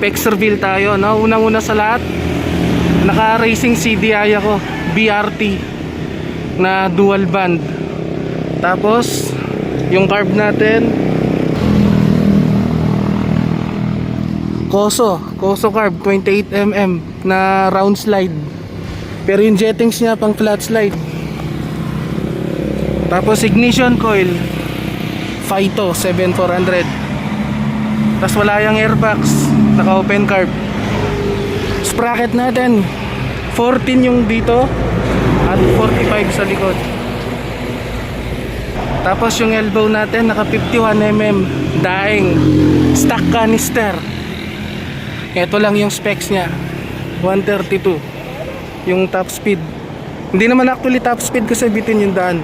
specs reveal tayo, no? Unang-una sa lahat, naka racing CDI ako, BRT na dual band. Tapos yung carb natin, Koso carb 28mm na round slide. Pero yung jettings niya pang flat slide. Tapos ignition coil Phyto 7400. Tapos wala yung airbox, naka open carb. Sprocket natin 14 yung dito at 45 sa likod. Tapos yung elbow natin naka 51mm daing stock canister. Ito lang yung specs nya, 132 yung top speed. Hindi naman actually top speed kasi bitin yung daan.